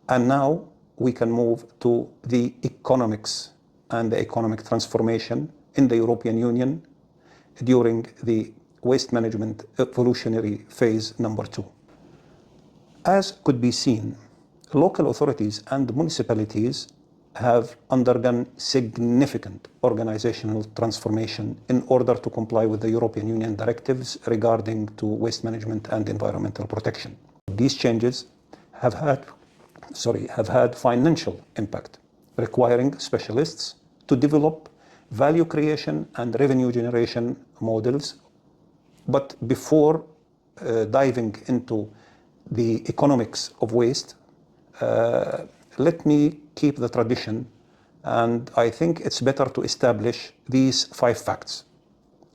And now we can move to the economics and the economic transformation in the European Union during the waste management evolutionary phase number 2. As could be seen, local authorities and municipalities have undergone significant organizational transformation in order to comply with the European Union directives regarding to waste management and environmental protection. These changes have had financial impact, requiring specialists to develop value creation and revenue generation models. But before diving into the economics of waste, let me keep the tradition, and I think it's better to establish these 5 facts.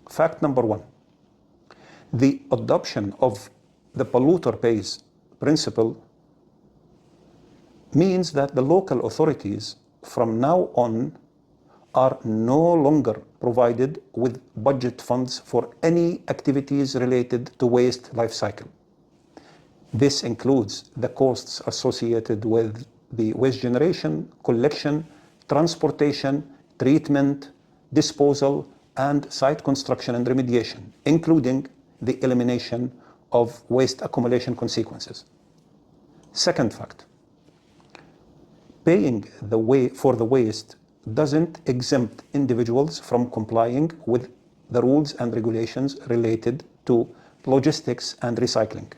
Fact number 1, the adoption of the polluter pays principle means that the local authorities from now on are no longer provided with budget funds for any activities related to waste life cycle. This includes the costs associated with the waste generation, collection, transportation, treatment, disposal, and site construction and remediation, including the elimination of waste accumulation consequences. Second fact, paying for the waste doesn't exempt individuals from complying with the rules and regulations related to logistics and recycling.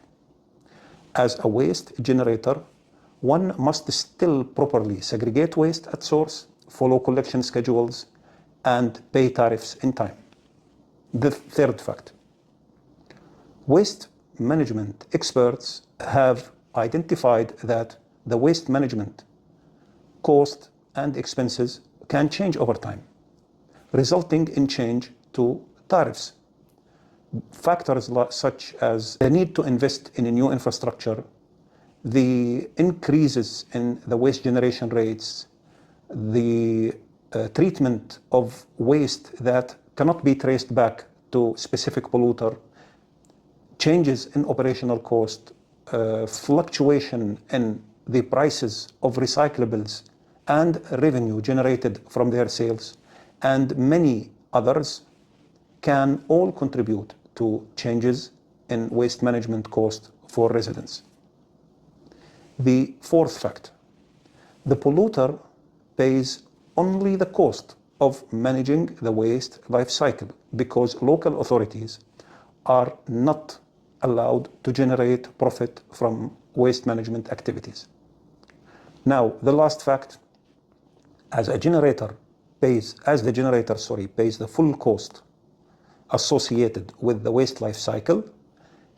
As a waste generator, one must still properly segregate waste at source, follow collection schedules, and pay tariffs in time. The third fact, waste management experts have identified that the waste management cost and expenses can change over time, resulting in change to tariffs. Factors such as the need to invest in a new infrastructure, the increases in the waste generation rates, the treatment of waste that cannot be traced back to specific polluter, changes in operational cost, fluctuation in the prices of recyclables and revenue generated from their sales, and many others can all contribute to changes in waste management cost for residents. The fourth fact, the polluter pays only the cost of managing the waste life cycle because local authorities are not allowed to generate profit from waste management activities. Now, the last fact, as the generator pays the full cost associated with the waste life cycle,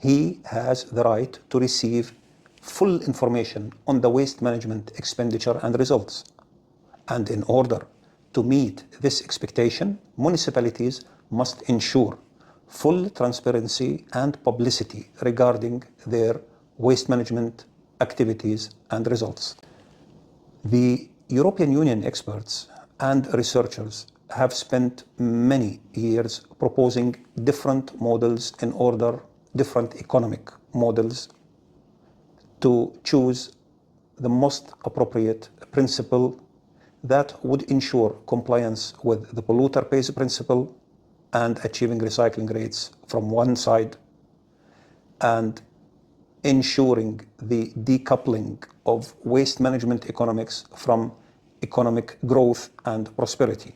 he has the right to receive full information on the waste management expenditure and results. And in order to meet this expectation, municipalities must ensure full transparency and publicity regarding their waste management activities and results. The European Union experts and researchers have spent many years proposing different models different economic models to choose the most appropriate principle that would ensure compliance with the polluter pays principle and achieving recycling rates from one side, and ensuring the decoupling of waste management economics from economic growth and prosperity.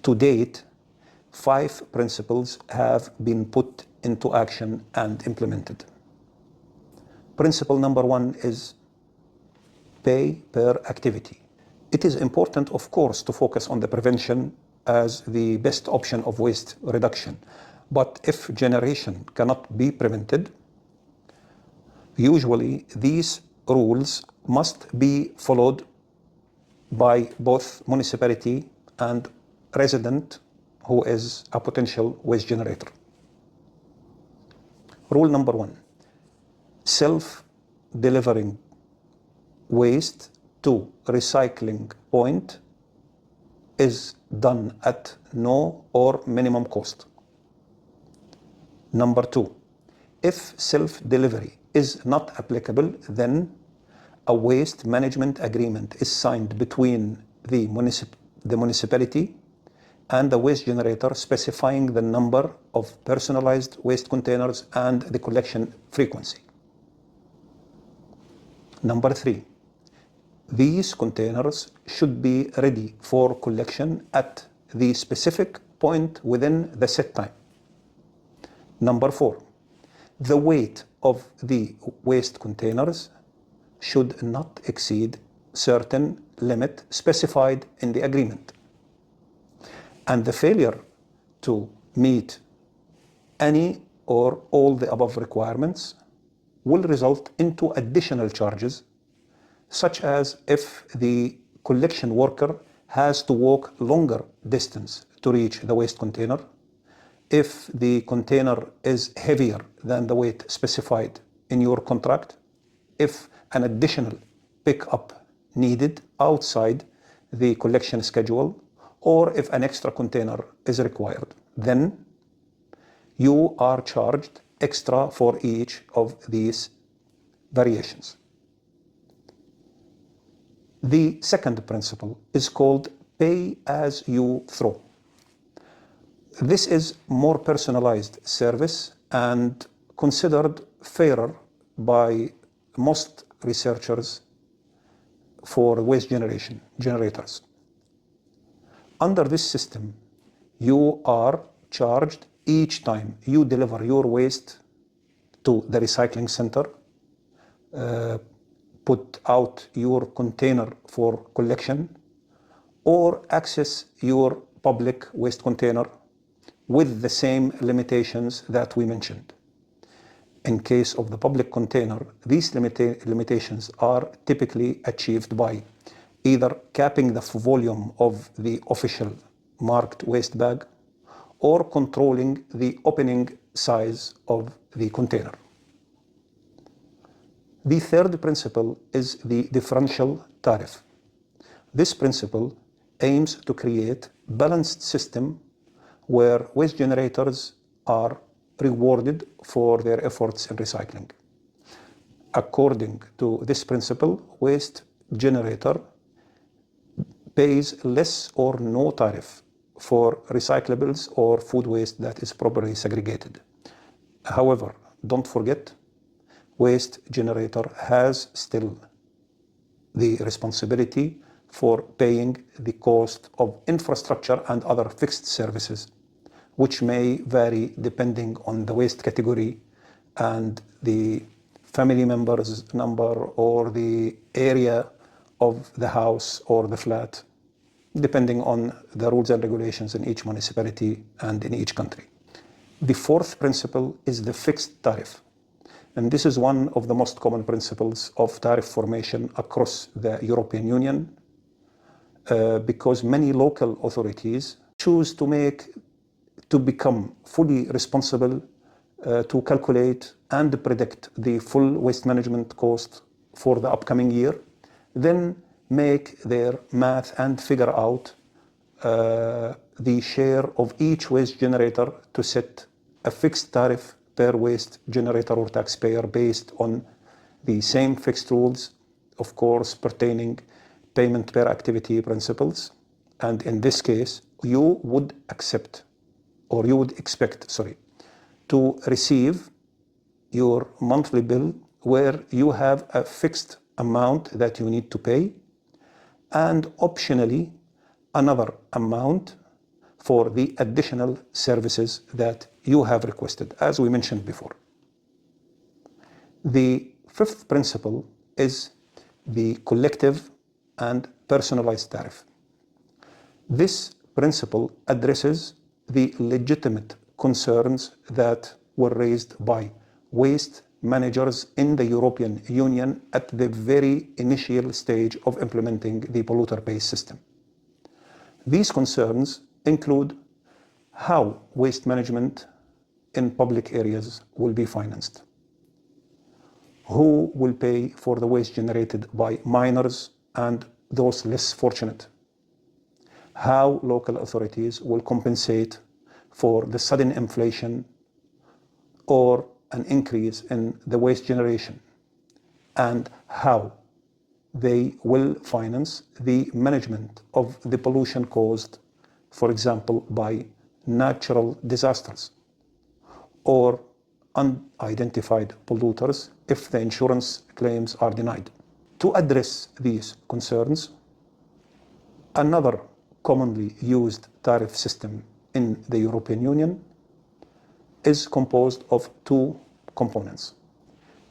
To date, 5 principles have been put into action and implemented. Principle number 1 is pay per activity. It is important, of course, to focus on the prevention as the best option of waste reduction. But if generation cannot be prevented, usually these rules must be followed by both municipality and resident who is a potential waste generator. Rule number 1, self-delivering waste to recycling point is done at no or minimum cost. Number 2, if self-delivery is not applicable, then a waste management agreement is signed between the municipality and the waste generator, specifying the number of personalized waste containers and the collection frequency. Number 3, these containers should be ready for collection at the specific point within the set time. Number 4, the weight of the waste containers should not exceed certain limit specified in the agreement. And the failure to meet any or all the above requirements will result into additional charges, such as if the collection worker has to walk longer distance to reach the waste container, if the container is heavier than the weight specified in your contract, if an additional pickup needed outside the collection schedule, or if an extra container is required. Then you are charged extra for each of these variations. The second principle is called pay as you throw. This is more personalized service and considered fairer by most researchers for waste generators. Under this system, you are charged each time you deliver your waste to the recycling center, put out your container for collection, or access your public waste container with the same limitations that we mentioned. In case of the public container, these limitations are typically achieved by either capping the volume of the official marked waste bag or controlling the opening size of the container. The third principle is the differential tariff. This principle aims to create a balanced system where waste generators are rewarded for their efforts in recycling. According to this principle, waste generator pays less or no tariff for recyclables or food waste that is properly segregated. However, don't forget, waste generator has still the responsibility for paying the cost of infrastructure and other fixed services, which may vary depending on the waste category and the family members number or the area of the house or the flat, depending on the rules and regulations in each municipality and in each country. The fourth principle is the fixed tariff. And this is one of the most common principles of tariff formation across the European Union, because many local authorities choose to become fully responsible to calculate and predict the full waste management cost for the upcoming year, then make their math and figure out the share of each waste generator to set a fixed tariff per waste generator or taxpayer based on the same fixed rules, of course, pertaining payment per activity principles. And in this case, you would expect to receive your monthly bill where you have a fixed amount that you need to pay, and optionally another amount for the additional services that you have requested, as we mentioned before. The fifth principle is the collective and personalized tariff. This principle addresses the legitimate concerns that were raised by waste managers in the European Union at the very initial stage of implementing the polluter-pays system. These concerns include how waste management in public areas will be financed, who will pay for the waste generated by minors and those less fortunate, how local authorities will compensate for the sudden inflation or an increase in the waste generation, and how they will finance the management of the pollution caused, for example, by natural disasters or unidentified polluters if the insurance claims are denied. To address these concerns, another commonly used tariff system in the European Union is composed of two components: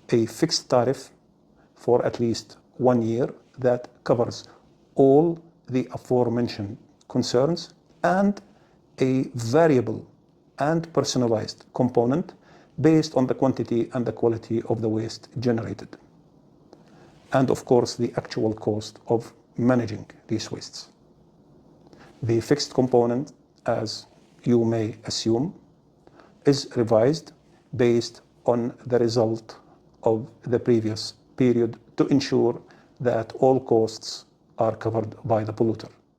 a fixed tariff for at least 1 year that covers all the aforementioned concerns, and a variable and personalized component based on the quantity and the quality of the waste generated, and of course the actual cost of managing these wastes. The fixed component, as you may assume, is revised based on the result of the previous period to ensure that all costs are covered by the polluter.